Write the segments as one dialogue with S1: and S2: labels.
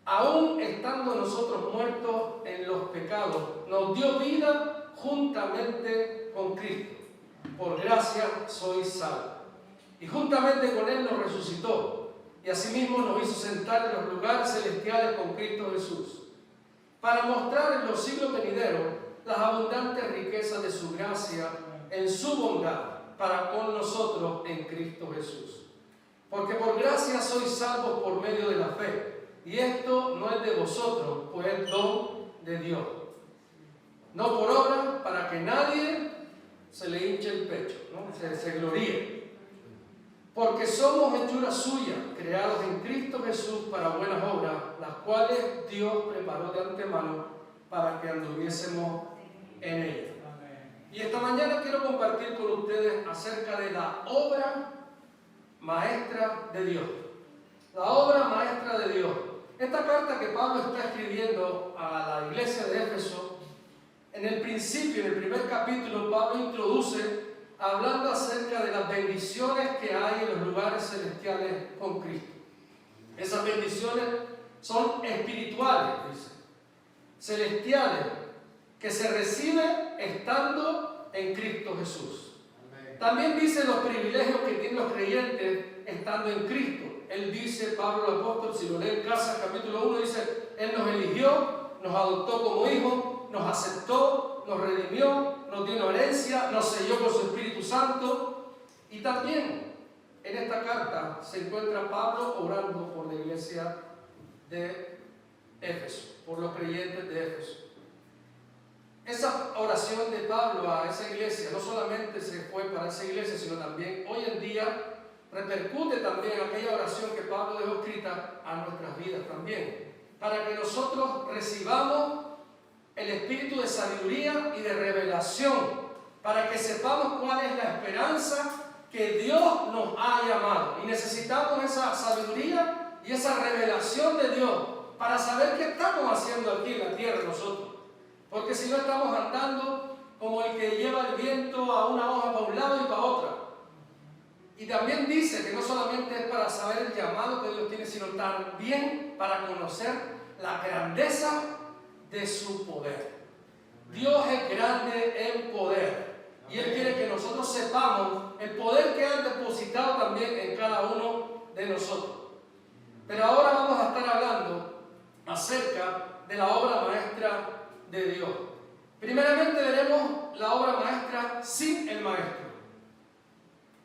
S1: aún estando nosotros muertos en los pecados, nos dio vida juntamente con Cristo. Por gracia sois salvos. Y juntamente con Él nos resucitó, y asimismo nos hizo sentar en los lugares celestiales con Cristo Jesús, para mostrar en los siglos venideros las abundantes riquezas de su gracia en su bondad para con nosotros en Cristo Jesús. Porque por gracia sois salvos por medio de la fe, y esto no es de vosotros, pues es don de Dios. No por obra, para que nadie se le hinche el pecho, ¿no? se gloríe. Porque somos hechura suya, creados en Cristo Jesús para buenas obras, las cuales Dios preparó de antemano para que anduviésemos en ellas. Y esta mañana quiero compartir con ustedes acerca de la obra maestra de Dios. La obra maestra de Dios. Esta carta que Pablo está escribiendo a la iglesia de Éfeso, en el principio, en el primer capítulo, Pablo introduce hablando acerca de las bendiciones que hay en los lugares celestiales con Cristo. Esas bendiciones son espirituales, dice, celestiales, que se reciben estando en Cristo Jesús. Amén. También dice los privilegios que tienen los creyentes estando en Cristo. Él dice, Pablo el apóstol, si lo lee en casa, capítulo 1, dice, Él nos eligió, nos adoptó como hijos, nos aceptó, nos redimió, nos dio una herencia, nos selló con su Espíritu Santo. Y también en esta carta se encuentra Pablo orando por la iglesia de Éfeso, por los creyentes de Éfeso. Esa oración de Pablo a esa iglesia no solamente se fue para esa iglesia, sino también hoy en día repercute también aquella oración que Pablo dejó escrita a nuestras vidas también, para que nosotros recibamos el espíritu de sabiduría y de revelación, para que sepamos cuál es la esperanza que Dios nos ha llamado. Y necesitamos esa sabiduría y esa revelación de Dios para saber qué estamos haciendo aquí en la tierra nosotros. Porque si no estamos andando como el que lleva el viento a una hoja para un lado y para otra. Y también dice que no solamente es para saber el llamado que Dios tiene, sino también para conocer la grandeza de su poder. Dios es grande en poder. Y Él quiere que nosotros sepamos el poder que ha depositado también en cada uno de nosotros. Pero ahora vamos a estar hablando acerca de la obra maestra de Dios. Primeramente veremos la obra maestra sin el maestro.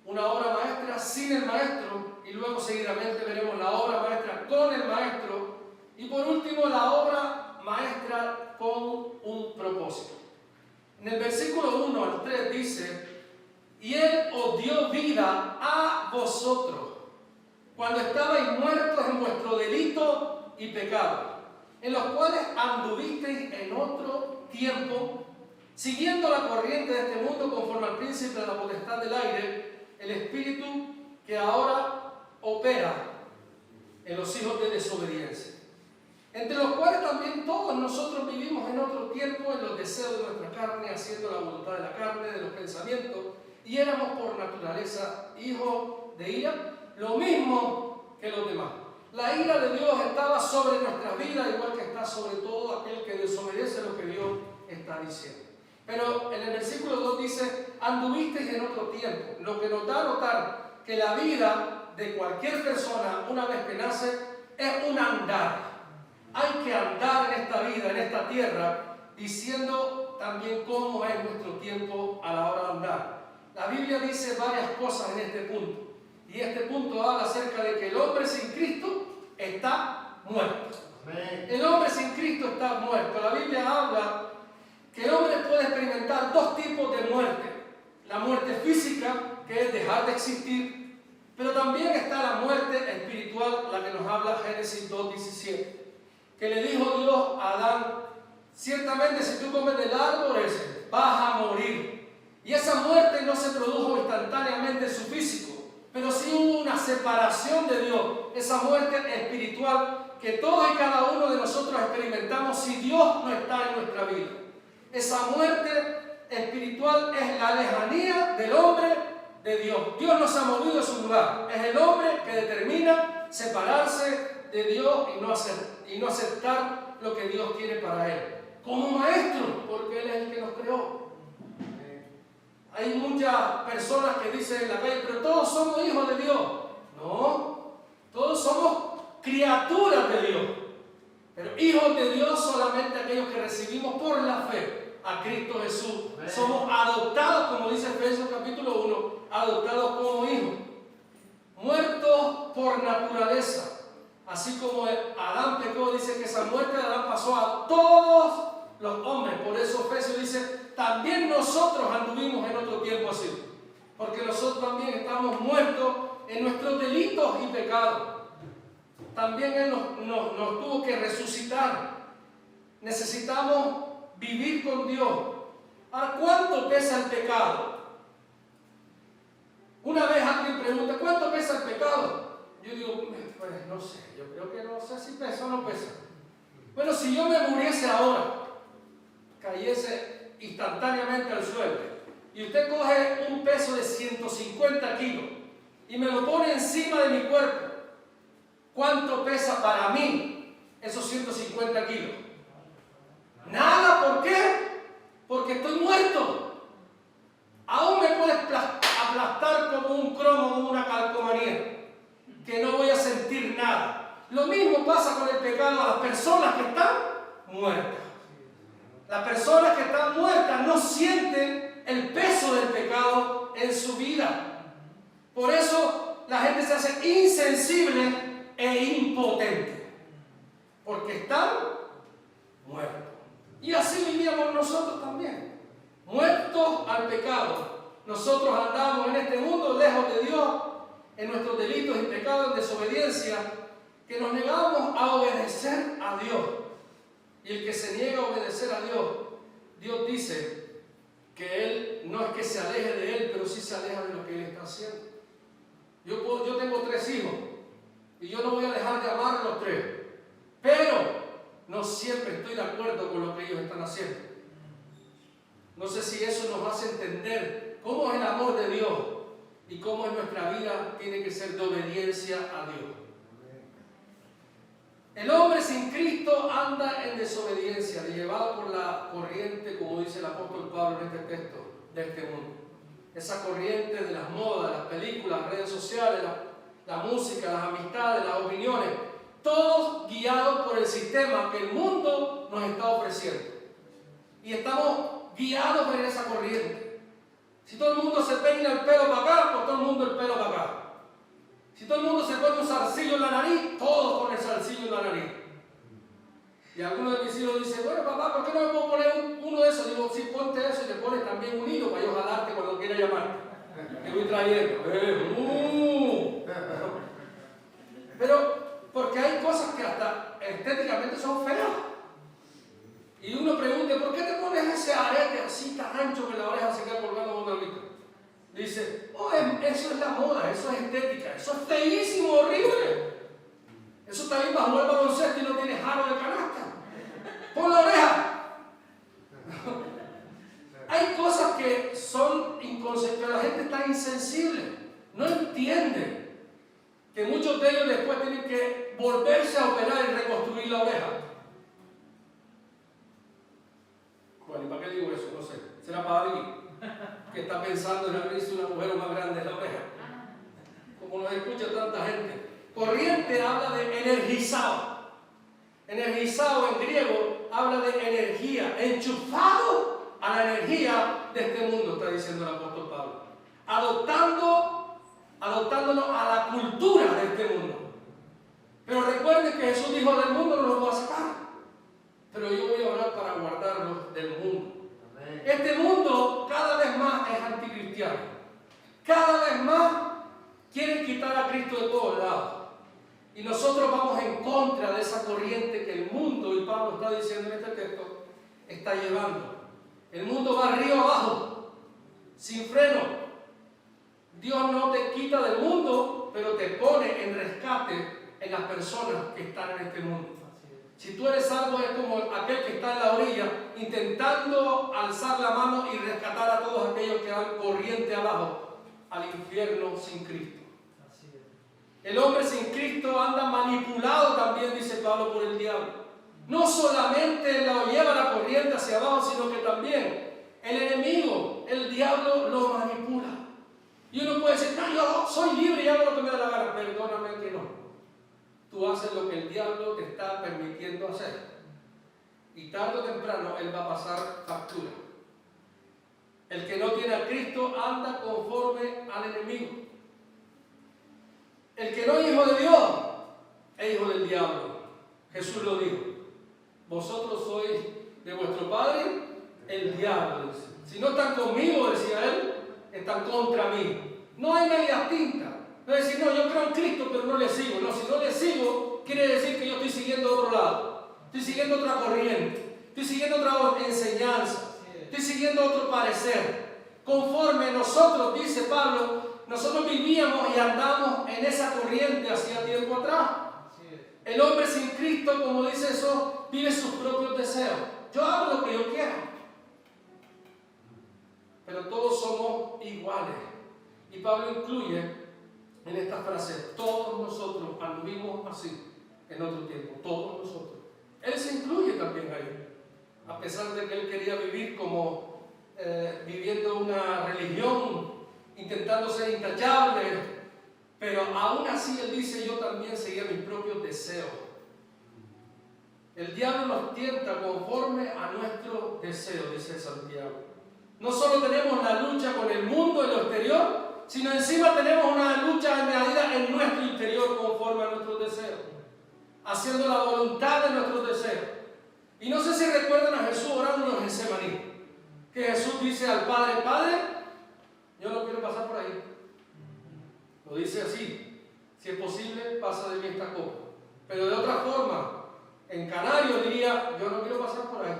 S1: Una obra maestra sin el maestro, y luego seguidamente veremos la obra maestra con el maestro, y por último la obra maestra con un propósito. En el versículo 1 al 3 dice: y Él os dio vida a vosotros cuando estabais muertos en vuestro delito y pecado, en los cuales anduvisteis en otro tiempo, siguiendo la corriente de este mundo conforme al príncipe de la potestad del aire, el espíritu que ahora opera en los hijos de desobediencia, entre los cuales también todos nosotros vivimos en otro tiempo en los deseos de nuestra carne, haciendo la voluntad de la carne, de los pensamientos, y éramos por naturaleza hijos de ira, lo mismo que los demás. La ira de Dios estaba sobre nuestra vida, igual que está sobre todo aquel que desobedece lo que Dios está diciendo. Pero en el versículo 2 dice: anduvisteis en otro tiempo, lo que nos da a notar que la vida de cualquier persona, una vez que nace, es un andar. Hay que andar en esta vida, en esta tierra, diciendo también cómo es nuestro tiempo a la hora de andar. La Biblia dice varias cosas en este punto. Y este punto habla acerca de que el hombre sin Cristo está muerto. Amén. El hombre sin Cristo está muerto. La Biblia habla que el hombre puede experimentar dos tipos de muerte. La muerte física, que es dejar de existir, pero también está la muerte espiritual, la que nos habla Génesis 2:17, que le dijo Dios a Adán: ciertamente si tú comes del árbol ese, vas a morir. Y esa muerte no se produjo instantáneamente en su físico, pero sí hubo una separación de Dios, esa muerte espiritual que todos y cada uno de nosotros experimentamos si Dios no está en nuestra vida. Esa muerte espiritual es la lejanía del hombre de Dios. Dios no se ha movido de su lugar. Es el hombre que determina separarse de Dios y no aceptar lo que Dios quiere para él. Como maestro, porque Él es el que nos creó. Hay muchas personas que dicen en la calle, pero todos somos hijos de Dios. No, todos somos criaturas de Dios. Pero hijos de Dios solamente aquellos que recibimos por la fe a Cristo Jesús. Somos adoptados, como dice Efesios capítulo 1, adoptados como hijos. Muertos por naturaleza. Así como Adán pecó, dice que esa muerte de Adán pasó a todos los hombres. Por eso Efesios dice, también nosotros anduvimos en otro tiempo así. Porque nosotros también estamos muertos en nuestros delitos y pecados. También Él nos tuvo que resucitar. Necesitamos vivir con Dios. Ahora, ¿cuánto pesa el pecado? Una vez alguien pregunta, ¿cuánto pesa el pecado? Yo digo, pues no sé, yo creo que no sé si pesa o no pesa. Bueno, si yo me muriese ahora, cayese instantáneamente al suelo, y usted coge un peso de 150 kilos y me lo pone encima de mi cuerpo, ¿cuánto pesa para mí esos 150 kilos? Nada, ¿por qué? Porque estoy muerto. Aún me puede aplastar como un cromo, como una calcomanía, que no voy a sentir nada. Lo mismo pasa con el pecado a las personas que están muertas. Las personas que están muertas no sienten el peso del pecado en su vida. Por eso la gente se hace insensible e impotente, porque están muertos. Y así vivíamos nosotros también, muertos al pecado. Nosotros andamos en este mundo lejos de Dios, en nuestros delitos y pecados, en desobediencia, que nos negamos a obedecer a Dios. Y el que se niega a obedecer a Dios, Dios dice que Él no es que se aleje de Él, pero sí se aleja de lo que Él está haciendo. Yo tengo 3 hijos y yo no voy a dejar de amar a los 3, pero no siempre estoy de acuerdo con lo que ellos están haciendo. No sé si eso nos hace entender cómo es el amor de Dios y cómo en nuestra vida tiene que ser de obediencia a Dios. El hombre sin Cristo anda en desobediencia, llevado por la corriente, como dice el apóstol Pablo en este texto, de este mundo. Esa corriente de las modas, las películas, las redes sociales, la música, las amistades, las opiniones, todos guiados por el sistema que el mundo nos está ofreciendo. Y estamos guiados por esa corriente. Si todo el mundo se peina el pelo para acá, pues todo el mundo el pelo para acá. Si todo el mundo se pone un zarcillo en la nariz, todos ponen zarcillo en la nariz. Y algunos de mis hijos dicen, bueno papá, ¿por qué no me puedo poner uno de esos? Digo, sí, ponte eso y le pones también un hilo para yo jalarte cuando quiera llamarte. Te voy trayendo. Pero, porque hay cosas que hasta estéticamente son feas. Y uno pregunta, ¿por qué te pones ese arete así tan ancho que la oreja se queda colgando con otra vista? Dice, oh, eso es la moda, eso es estética, eso es feísimo, horrible. Eso también va a jugar baloncesto y no tiene jaro de canasta. Pon la oreja. Hay cosas que son inconsecuentes, la gente está insensible, no entiende que muchos de ellos después tienen que volverse a operar y reconstruir la oreja. Bueno, ¿y para qué digo eso? No sé. ¿Será para alguien que está pensando en abrirse un agujero más grande en la oreja? Como nos escucha tanta gente. Corriente habla de energizado. Energizado en griego habla de energía, enchufado a la energía de este mundo, está diciendo el apóstol Pablo. Adoptándonos a la cultura de este mundo. Pero recuerden que Jesús dijo, del mundo no los va a sacar, pero yo voy a orar para guardarlos del mundo. Amén. Este mundo cada vez más es anticristiano. Cada vez más quieren quitar a Cristo de todos lados. Y nosotros vamos en contra de esa corriente que el mundo, y Pablo está diciendo en este texto, está llevando. El mundo va río abajo, sin freno. Dios no te quita del mundo, pero te pone en rescate en las personas que están en este mundo. Si tú eres salvo, es como aquel que está en la orilla, intentando alzar la mano y rescatar a todos aquellos que van corriente abajo al infierno sin Cristo. El hombre sin Cristo anda manipulado también, dice Pablo, por el diablo. No solamente lo lleva la corriente hacia abajo, sino que también el enemigo, el diablo, lo manipula. Y uno puede decir, no, yo soy libre y hago lo que me da la gana. Perdóname que no. Tú haces lo que el diablo te está permitiendo hacer. Y tarde o temprano él va a pasar factura. El que no tiene a Cristo anda conforme al enemigo. El que no es hijo de Dios es hijo del diablo. Jesús lo dijo. Vosotros sois de vuestro padre el diablo. Si no están conmigo, decía él, están contra mí. No hay medias tintas. No es decir, no, yo creo en Cristo, pero no le sigo. No, si no le sigo, quiere decir que yo estoy siguiendo otro lado. Estoy siguiendo otra corriente. Estoy siguiendo otra enseñanza. Estoy siguiendo otro parecer. Conforme nosotros, dice Pablo, nosotros vivíamos y andamos en esa corriente hacía tiempo atrás. El hombre sin Cristo, como dice eso, vive sus propios deseos. Yo hago lo que yo quiero. Pero todos somos iguales. Y Pablo incluye en esta frase, todos nosotros anduvimos así en otro tiempo, todos nosotros. Él se incluye también ahí, a pesar de que él quería vivir como viviendo una religión, intentando ser intachable, pero aún así él dice, yo también seguía mis propios deseos. El diablo nos tienta conforme a nuestro deseo, dice Santiago. No solo tenemos la lucha con el mundo en lo exterior, sino encima tenemos una lucha añadida en nuestro interior conforme a nuestros deseos, haciendo la voluntad de nuestros deseos. Y no sé si recuerdan a Jesús orando en Getsemaní, que Jesús dice al Padre, Padre, yo no quiero pasar por ahí. Lo dice así, si es posible, pasa de mí esta copa. Pero de otra forma, en canario diría, yo no quiero pasar por ahí.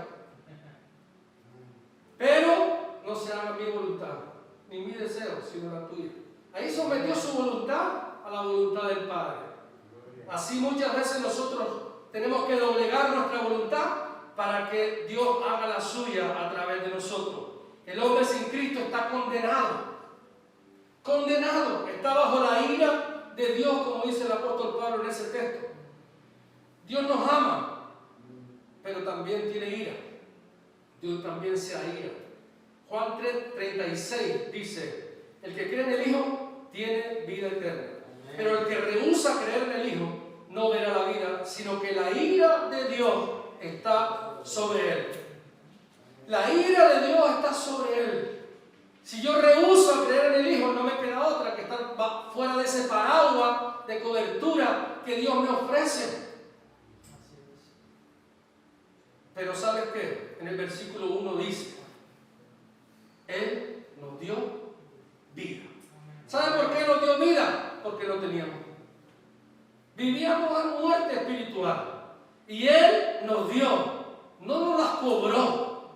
S1: Pero no se haga mi voluntad, ni mi deseo, sino la tuya. Ahí sometió su voluntad a la voluntad del Padre. Así muchas veces nosotros tenemos que doblegar nuestra voluntad para que Dios haga la suya a través de nosotros. El hombre sin Cristo está condenado. Condenado. Está bajo la ira de Dios, como dice el apóstol Pablo en ese texto. Dios nos ama, pero también tiene ira. Dios también se aira. Juan 3:36 dice, el que cree en el Hijo tiene vida eterna. Pero el que rehúsa creer en el Hijo no verá la vida, sino que la ira de Dios está sobre él. La ira de Dios está sobre él. Si yo rehúso creer en el Hijo, no me queda otra que estar fuera de ese paraguas de cobertura que Dios me ofrece. Pero ¿sabes qué? En el versículo 1 dice, Él nos dio vida. ¿Sabe por qué nos dio vida? Porque no teníamos. Vivíamos en muerte espiritual. Y Él nos dio, no nos las cobró,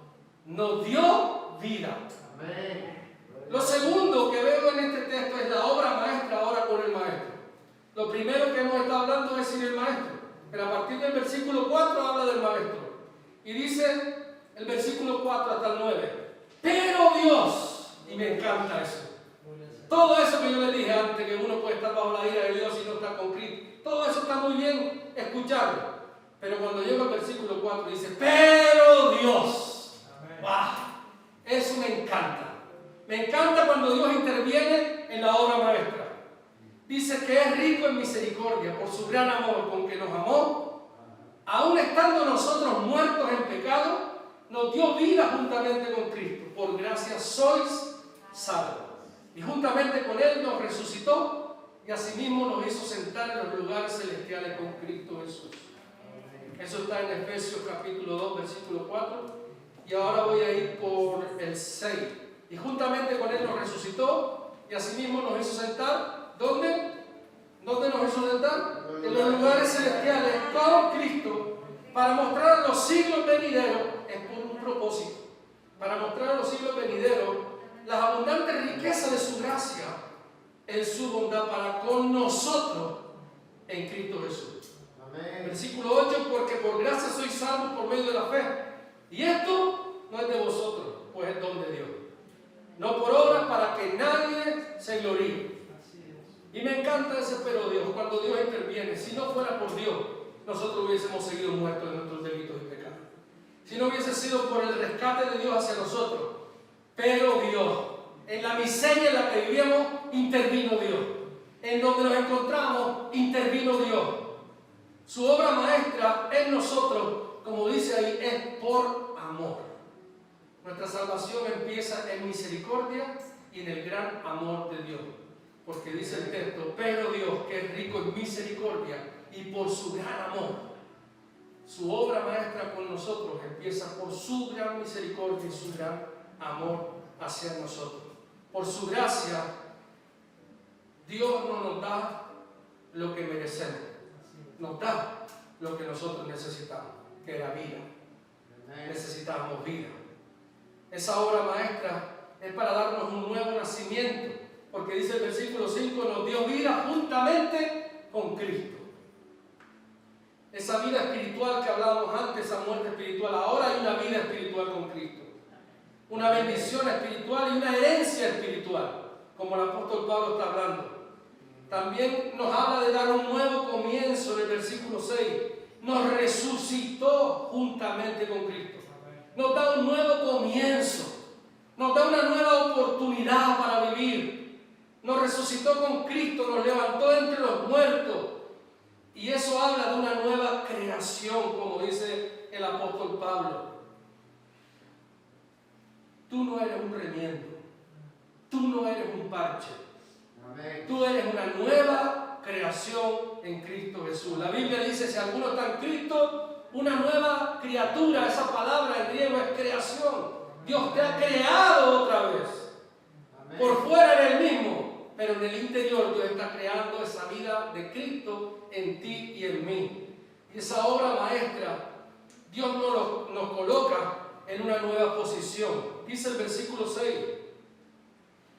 S1: nos dio vida. Amén. Lo segundo que veo en este texto es la obra maestra ahora con el maestro. Lo primero que hemos estado hablando es decir el maestro. Pero a partir del versículo 4 habla del maestro. Y dice el versículo 4 hasta el 9. Pero Dios, y me encanta eso. Todo eso que yo les dije antes, que uno puede estar bajo la ira de Dios y no estar con Cristo. Todo eso está muy bien escucharlo. Pero cuando llega el versículo 4 dice, pero Dios. ¡Wow! Eso me encanta. Me encanta cuando Dios interviene en la obra maestra. Dice que es rico en misericordia por su gran amor con que nos amó. Aún estando nosotros muertos en pecado, nos dio vida juntamente con Cristo. Por gracia sois salvos. Y juntamente con Él nos resucitó y asimismo nos hizo sentar en los lugares celestiales con Cristo Jesús. Eso está en Efesios capítulo 2, versículo 4. Y ahora voy a ir por el 6. Y juntamente con Él nos resucitó y asimismo nos hizo sentar. ¿Dónde? ¿Dónde nos hizo sentar? En los lugares celestiales con Cristo, para mostrar a los siglos venideros, es por un propósito, para mostrar a los siglos venideros las abundantes riquezas de su gracia en su bondad para con nosotros en Cristo Jesús. Amén. Versículo 8, porque por gracia sois salvos por medio de la fe. Y esto no es de vosotros, pues es don de Dios. No por obras para que nadie se gloríe. Y me encanta ese pero Dios, cuando Dios interviene. Si no fuera por Dios, nosotros hubiésemos seguido muertos de nuestros delitos y pecados. Si no hubiese sido por el rescate de Dios hacia nosotros. Pero Dios, en la miseria en la que vivíamos, intervino Dios. En donde nos encontramos, intervino Dios. Su obra maestra en nosotros, como dice ahí, es por amor. Nuestra salvación empieza en misericordia y en el gran amor de Dios. Porque dice el texto, pero Dios, que es rico en misericordia y por su gran amor, su obra maestra con nosotros empieza por su gran misericordia y su gran amor hacia nosotros. Por su gracia, Dios no nos da lo que merecemos, nos da lo que nosotros necesitamos, que era vida. Necesitábamos vida. Esa obra maestra es para darnos un nuevo nacimiento, porque dice el versículo 5, nos dio vida juntamente con Cristo. Esa vida espiritual que hablábamos antes, esa muerte espiritual, ahora hay una vida espiritual con Cristo. Una bendición espiritual y una herencia espiritual, como el apóstol Pablo está hablando. También nos habla de dar un nuevo comienzo en el versículo 6. Nos resucitó juntamente con Cristo. Nos da un nuevo comienzo. Nos da una nueva oportunidad para vivir. Nos resucitó con Cristo, nos levantó entre los muertos. Y eso habla de una nueva creación, como dice el apóstol Pablo. Tú no eres un remiendo. Tú no eres un parche. Tú eres una nueva creación en Cristo Jesús. La Biblia dice, si alguno está en Cristo, una nueva criatura. Esa palabra en griego es creación. Dios te ha creado otra vez. Amén. Por fuera eres el mismo, pero en el interior Dios está creando esa vida de Cristo en ti y en mí. Y esa obra maestra, Dios nos coloca en una nueva posición. Dice el versículo 6,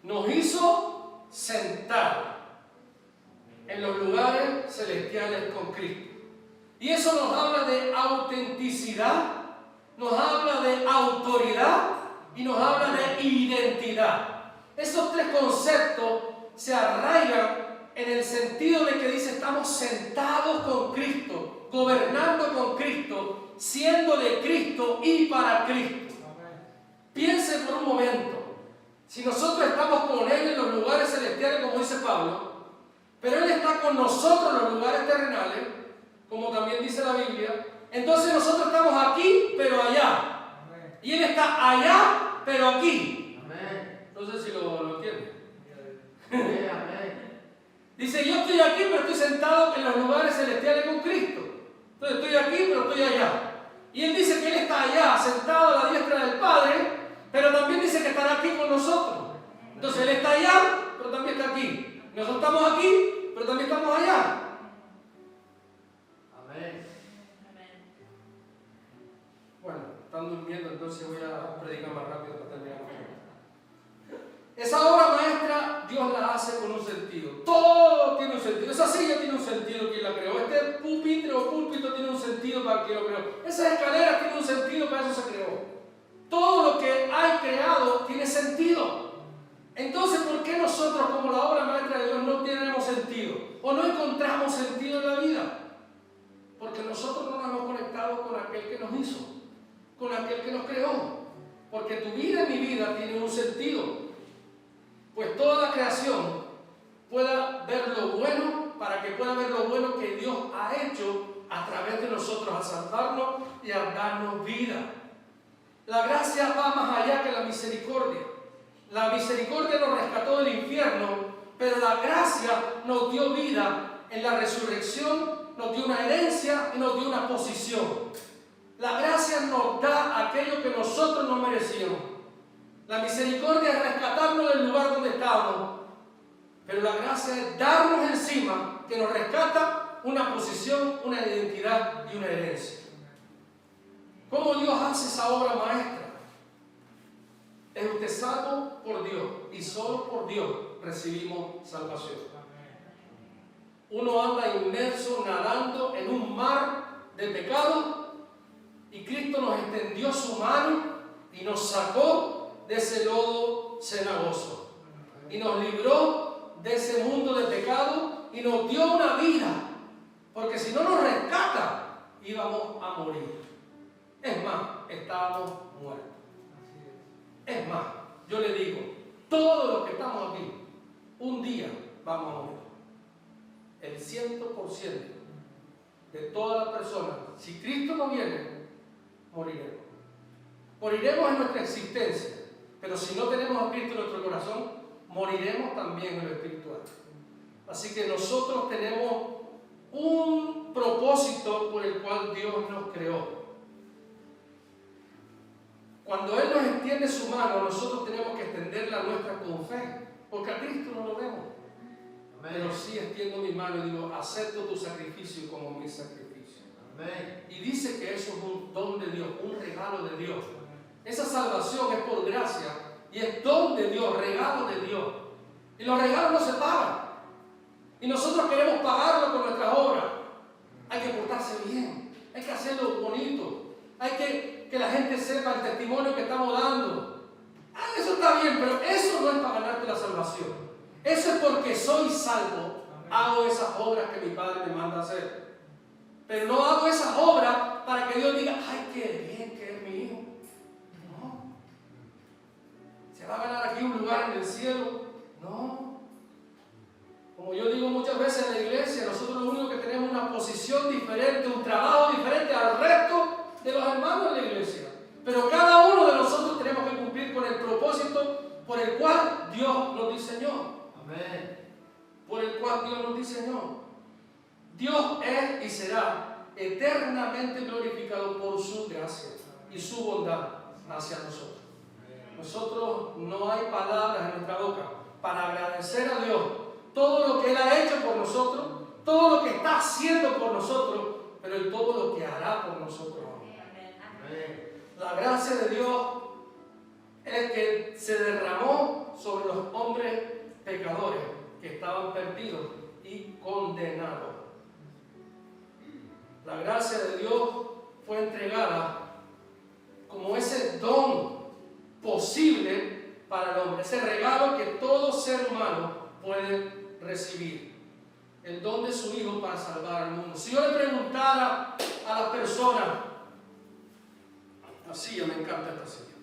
S1: nos hizo sentar en los lugares celestiales con Cristo. Y eso nos habla de autenticidad, nos habla de autoridad y nos habla de identidad. Esos tres conceptos se arraigan en el sentido de que dice estamos sentados con Cristo, gobernando con Cristo, siendo de Cristo y para Cristo. Piense por un momento, si nosotros estamos con Él en los lugares celestiales, como dice Pablo, pero Él está con nosotros en los lugares terrenales, como también dice la Biblia, entonces nosotros estamos aquí, pero allá. Y Él está allá, pero aquí. No sé si lo entienden. Dice, yo estoy aquí, pero estoy sentado en los lugares celestiales con Cristo. Entonces estoy aquí, pero estoy allá. Y Él dice que Él está allá, sentado a la diestra del Padre, pero también dice que estará aquí con nosotros. Entonces Él está allá, pero también está aquí. Nosotros estamos aquí, pero también estamos allá. Amén. Bueno, están durmiendo, entonces voy a predicar más rápido para terminar. Esa obra maestra Dios la hace con un sentido. Todo tiene un sentido. Esa silla tiene un sentido quien la creó. Este pupitre o púlpito tiene un sentido para quien lo creó. Esa escalera tiene un sentido, para eso se creó. Todo lo que hay creado tiene sentido. Entonces, ¿por qué nosotros como la obra maestra de Dios no tenemos sentido? ¿O no encontramos sentido en la vida? Porque nosotros no nos hemos conectado con aquel que nos hizo, con aquel que nos creó. Porque tu vida y mi vida tienen un sentido. Pues toda la creación pueda ver lo bueno, para que pueda ver lo bueno que Dios ha hecho a través de nosotros, a salvarnos y a darnos vida. La gracia va más allá que la misericordia. La misericordia nos rescató del infierno, pero la gracia nos dio vida en la resurrección, nos dio una herencia y nos dio una posición. La gracia nos da aquello que nosotros no merecíamos. La misericordia es rescatarnos del lugar donde estábamos, pero la gracia es darnos encima, que nos rescata una posición, una identidad y una herencia. ¿Cómo Dios hace esa obra maestra? Es usted salvo por Dios y solo por Dios recibimos salvación. Uno anda inmerso, nadando en un mar de pecado y Cristo nos extendió su mano y nos sacó de ese lodo cenagoso y nos libró de ese mundo de pecado y nos dio una vida. Porque si no nos rescata, íbamos a morir. Es más, estábamos muertos. Es más, yo le digo, todos los que estamos aquí, un día vamos a morir. El 100% de todas las personas, si Cristo no viene, moriremos. Moriremos en nuestra existencia, pero si no tenemos a Cristo en nuestro corazón, moriremos también en lo espiritual. Así que nosotros tenemos un propósito por el cual Dios nos creó. Cuando Él nos extiende su mano, nosotros tenemos que extenderla nuestra con fe, porque a Cristo no lo vemos. Amén. Pero sí extiendo mi mano y digo, acepto tu sacrificio como mi sacrificio. Amén. Y dice que eso es un don de Dios, un regalo de Dios. Esa salvación es por gracia y es don de Dios, regalo de Dios. Y los regalos no se pagan. Y nosotros queremos pagarlo con nuestras obras. Hay que portarse bien, hay que hacerlo bonito, hay que la gente sepa el testimonio que estamos dando. Eso está bien, pero eso no es para ganarte la salvación. Eso es porque soy salvo. Hago esas obras que mi Padre me manda a hacer. Pero no hago esas obras para que Dios diga, ay, qué bien que es mi hijo. No. ¿Se va a ganar aquí un lugar en el cielo? No. Como yo digo muchas veces en la iglesia, nosotros lo único que tenemos es una posición diferente, un trabajo diferente al resto de los hermanos de la iglesia. Pero cada uno de nosotros tenemos que cumplir con el propósito por el cual Dios nos diseñó. Amén. Por el cual Dios nos diseñó. Dios es y será eternamente glorificado por su gracia y su bondad hacia nosotros. Nosotros no hay palabras en nuestra boca para agradecer a Dios todo lo que Él ha hecho por nosotros, todo lo que está haciendo por nosotros, pero y todo lo que hará por nosotros. La gracia de Dios es que se derramó sobre los hombres pecadores que estaban perdidos y condenados. La gracia de Dios fue entregada como ese don posible para el hombre, ese regalo que todo ser humano puede recibir, el don de su Hijo para salvar al mundo. Si yo le preguntara a las personas, la silla, me encanta esta silla.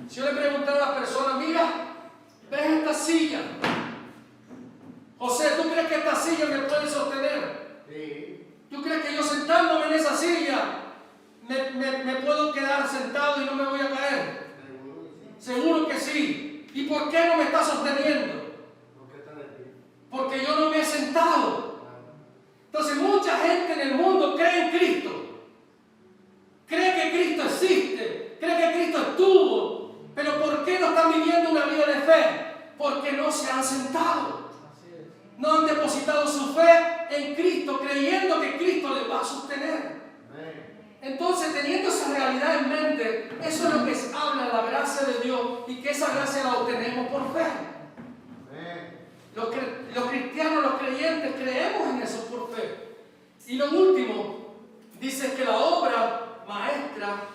S1: Si yo le preguntara a las personas, mira, ¿ves esta silla? José, ¿tú crees que esta silla me puede sostener? Sí. ¿Tú crees que yo sentándome en esa silla me puedo quedar sentado y no me voy a caer? Seguro que sí. ¿Y por qué no me está sosteniendo? Porque yo no me he sentado. Entonces mucha gente en el mundo cree en Cristo. Cree que Cristo existe. Cree que Cristo estuvo. Pero ¿por qué no están viviendo una vida de fe? Porque no se han sentado. No han depositado su fe en Cristo, creyendo que Cristo les va a sostener. Entonces, teniendo esa realidad en mente, eso es lo que habla la gracia de Dios y que esa gracia la obtenemos por fe. Los cristianos, los creyentes, creemos en eso por fe. Y lo último, dice que la obra maestra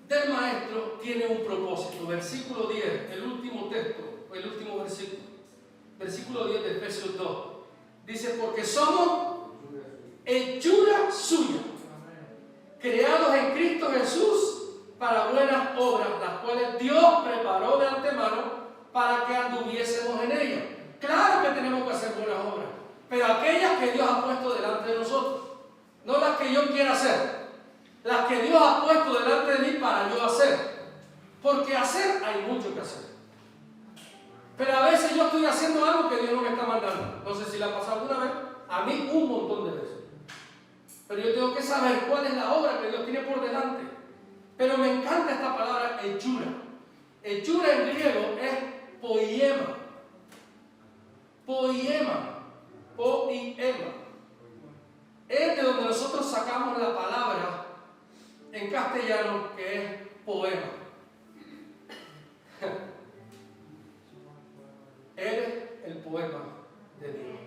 S1: del maestro tiene un propósito. Versículo 10, el último texto, el último versículo. Versículo 10 de Efesios 2. Dice, porque somos hechura suya, creados en Cristo Jesús para buenas obras, las cuales Dios preparó de antemano para que anduviésemos en ellas. Claro que tenemos que hacer buenas obras, pero aquellas que Dios ha puesto delante de nosotros, no las que yo quiera hacer, las que Dios ha puesto delante de mí para yo hacer, porque hacer hay mucho que hacer. Pero a veces yo estoy haciendo algo que Dios no me está mandando. No sé si la ha pasado alguna vez, a mí un montón de veces. Pero yo tengo que saber cuál es la obra que Dios tiene por delante. Pero me encanta esta palabra hechura. Hechura en griego es poiema. Poiema. Poiema. Es de donde nosotros sacamos la palabra en castellano que es poema. Eres el poema de Dios.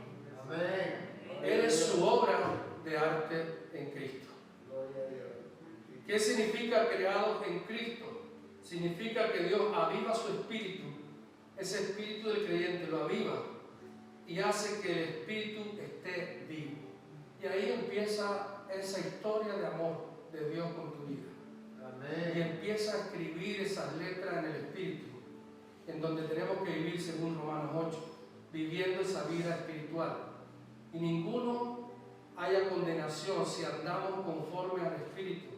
S1: Amén. Eres su obra de arte en Cristo. ¿Qué significa creados en Cristo? Significa que Dios aviva su espíritu ese espíritu del creyente lo aviva y hace que el espíritu esté vivo. Y ahí empieza esa historia de amor de Dios con tu vida. Amén. Y empieza a escribir esas letras en el espíritu, en donde tenemos que vivir según Romanos 8, viviendo esa vida espiritual. Y ninguno haya condenación si andamos conforme al espíritu.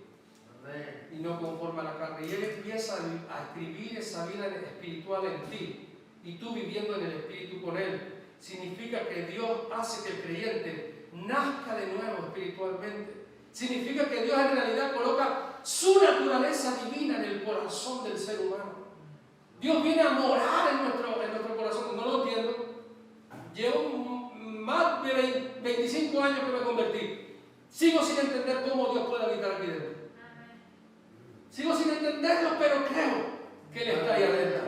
S1: Amén. Y no conforme a la carne. Y Él empieza a escribir esa vida espiritual en ti, y tú viviendo en el espíritu con Él. Significa que Dios hace que el creyente nazca de nuevo espiritualmente. Significa que Dios en realidad coloca su naturaleza divina en el corazón del ser humano. Dios viene a morar en nuestro corazón. No lo entiendo. Llevo más de 25 años que me convertí. Sigo sin entender cómo Dios puede habitar aquí dentro. Sigo sin entenderlo, pero creo que Él está ahí adentro.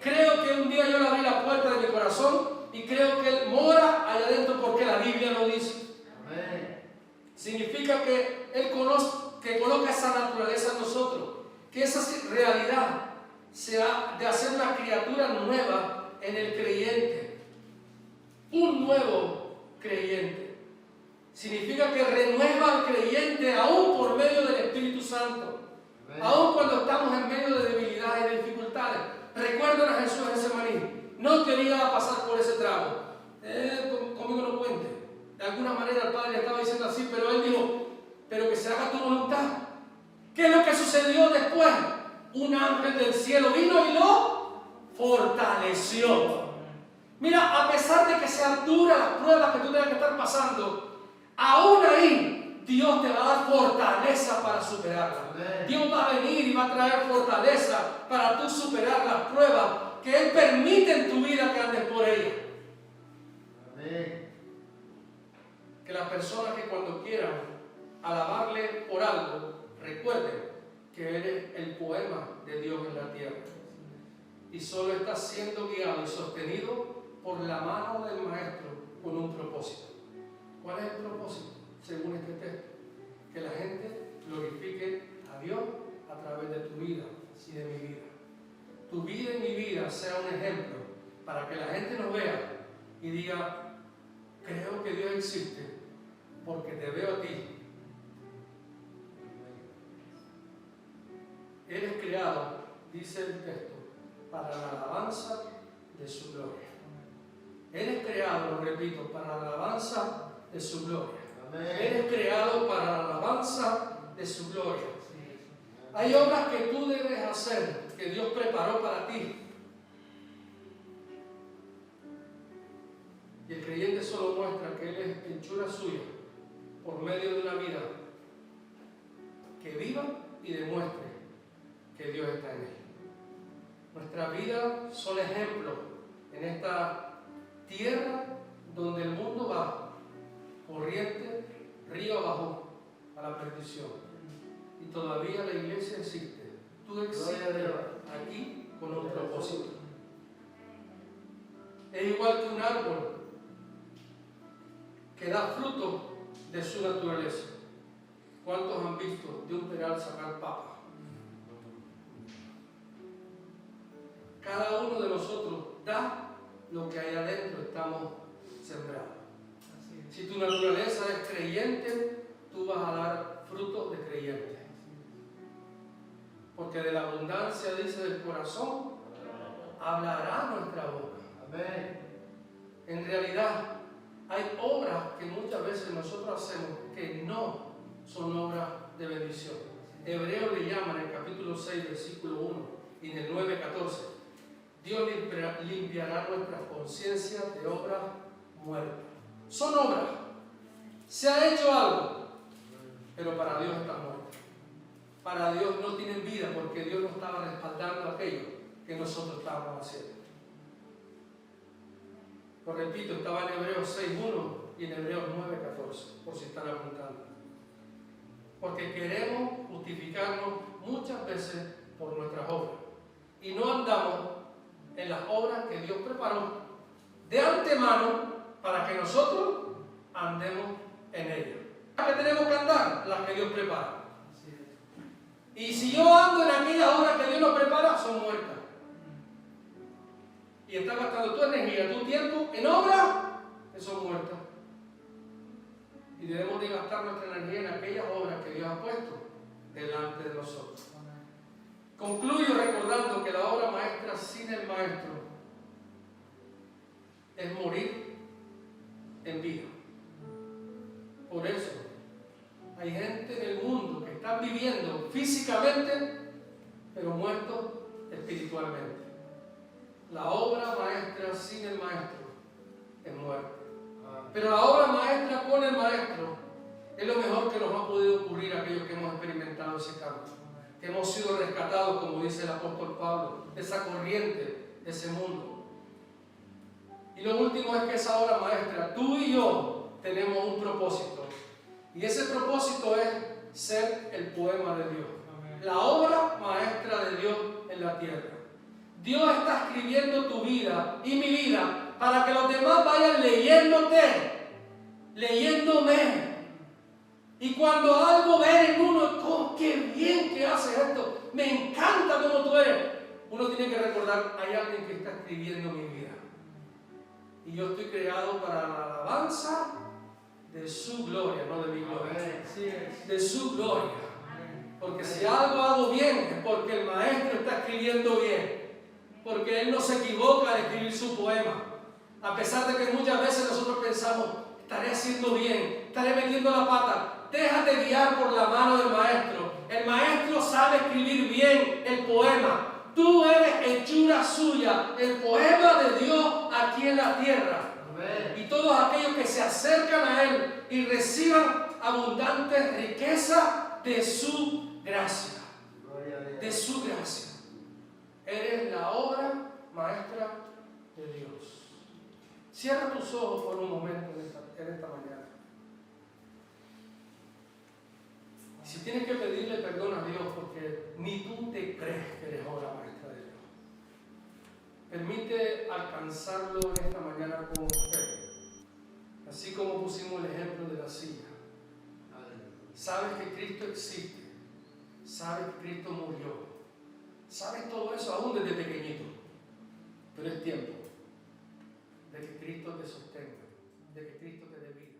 S1: Creo que un día yo le abrí la puerta de mi corazón y creo que Él mora allá adentro porque la Biblia lo dice. Amén. Significa que Él coloca esa naturaleza en nosotros, que esa realidad sea de hacer una criatura nueva en el creyente, un nuevo creyente. Significa que renueva al creyente aún por medio del Espíritu Santo. Amén. Aún cuando estamos en medio de debilidades y dificultades. Recuerdan a Jesús en Getsemaní. No quería pasar por ese tramo. Conmigo no cuente. De alguna manera el Padre estaba diciendo así, pero Él dijo, pero que se haga tu voluntad. ¿Qué es lo que sucedió después? Un ángel del cielo vino y lo fortaleció. Mira, a pesar de que sean duras las pruebas que tú tengas que estar pasando, aún ahí Dios te va a dar fortaleza para superarlas. Dios va a venir y va a traer fortaleza para tú superar las pruebas que Él permite en tu vida que andes por ella. Amén. Que las personas que cuando quieran alabarle por algo, recuerden que eres el poema de Dios en la tierra. Y solo estás siendo guiado y sostenido por la mano del Maestro con un propósito. ¿Cuál es el propósito? Según este texto, que la gente glorifique a Dios a través de tu vida y de mi vida. Tu vida y mi vida sea un ejemplo para que la gente nos vea y diga, creo que Dios existe porque te veo a ti. Eres creado, dice el texto, para la alabanza de su gloria. Eres creado, lo repito, para la alabanza de su gloria. Amén. Eres creado para la alabanza de su gloria. Hay obras que tú debes hacer, que Dios preparó para ti. Y el creyente solo muestra que Él es hechura suya por medio de una vida que viva y demuestre que Dios está en él. Nuestras vidas son ejemplos en esta tierra donde el mundo va corriente, río abajo, a la perdición. Y todavía la iglesia existe. Tú existes aquí con un propósito. Es igual que un árbol que da fruto de su naturaleza. ¿Cuántos han visto de un peral sacar papas? Cada uno de nosotros da lo que ahí adentro estamos sembrados. Si tu naturaleza es creyente, tú vas a dar frutos de creyente. Porque de la abundancia, dice, del corazón, hablará nuestra boca. Amén. En realidad, hay obras que muchas veces nosotros hacemos que no son obras de bendición. Hebreos le llaman en el capítulo 6, versículo 1 y en el 9, 14. Dios limpiará nuestras conciencias de obras muertas. Son obras. Se ha hecho algo, pero para Dios está muerto. Para Dios no tienen vida porque Dios no estaba respaldando aquello que nosotros estábamos haciendo. Lo repito, estaba en Hebreos 6.1 y en Hebreos 9.14, por si están apuntando. Porque queremos justificarnos muchas veces por nuestras obras. Y no andamos en las obras que Dios preparó de antemano para que nosotros andemos en ellas. ¿Las que tenemos que andar? Las que Dios prepara. Y si yo ando en aquellas obras que Dios nos prepara, son muertas. y estás gastando tu energía, tu tiempo en obras que son muertas. Y debemos de gastar nuestra energía en aquellas obras que Dios ha puesto delante de nosotros. Concluyo recordando que la obra maestra sin el maestro es morir en vida. Por eso hay gente en el mundo que están viviendo físicamente, pero muertos espiritualmente. La obra maestra sin el maestro es muerte. Pero la obra maestra con el maestro es lo mejor que nos ha podido ocurrir a aquellos que hemos experimentado ese cambio, que hemos sido rescatados, como dice el apóstol Pablo, de esa corriente, de ese mundo. Y lo último es que esa obra maestra, tú y yo tenemos un propósito, y ese propósito es ser el poema de Dios, la obra maestra de Dios en la tierra. Dios está escribiendo tu vida y mi vida para que los demás vayan leyéndote, leyéndome. Y cuando algo ven en uno, oh, qué bien que haces esto, me encanta como tú eres, uno tiene que recordar, hay alguien que está escribiendo mi vida. Y yo estoy creado para la alabanza de su gloria, no de mi gloria. De su gloria. Porque si algo hago bien es porque el maestro está escribiendo bien. Porque él no se equivoca al escribir su poema. A pesar de que muchas veces nosotros pensamos, estaré haciendo bien, estaré metiendo la pata. Déjate guiar por la mano del maestro. El maestro sabe escribir bien el poema. Tú eres hechura suya, el poema de Dios aquí en la tierra. Amén. Y todos aquellos que se acercan a Él y reciban abundante riqueza de su gracia. De su gracia. Eres la obra maestra de Dios. Cierra tus ojos por un momento en esta mañana. Si tienes que pedirle perdón a Dios porque ni tú te crees que eres obra maestra de Dios, permite alcanzarlo en esta mañana con fe. Así como pusimos el ejemplo de la silla. Sabes que Cristo existe. Sabes que Cristo murió. Sabes todo eso aún desde pequeñito. Pero es tiempo de que Cristo te sostenga, de que Cristo te dé vida.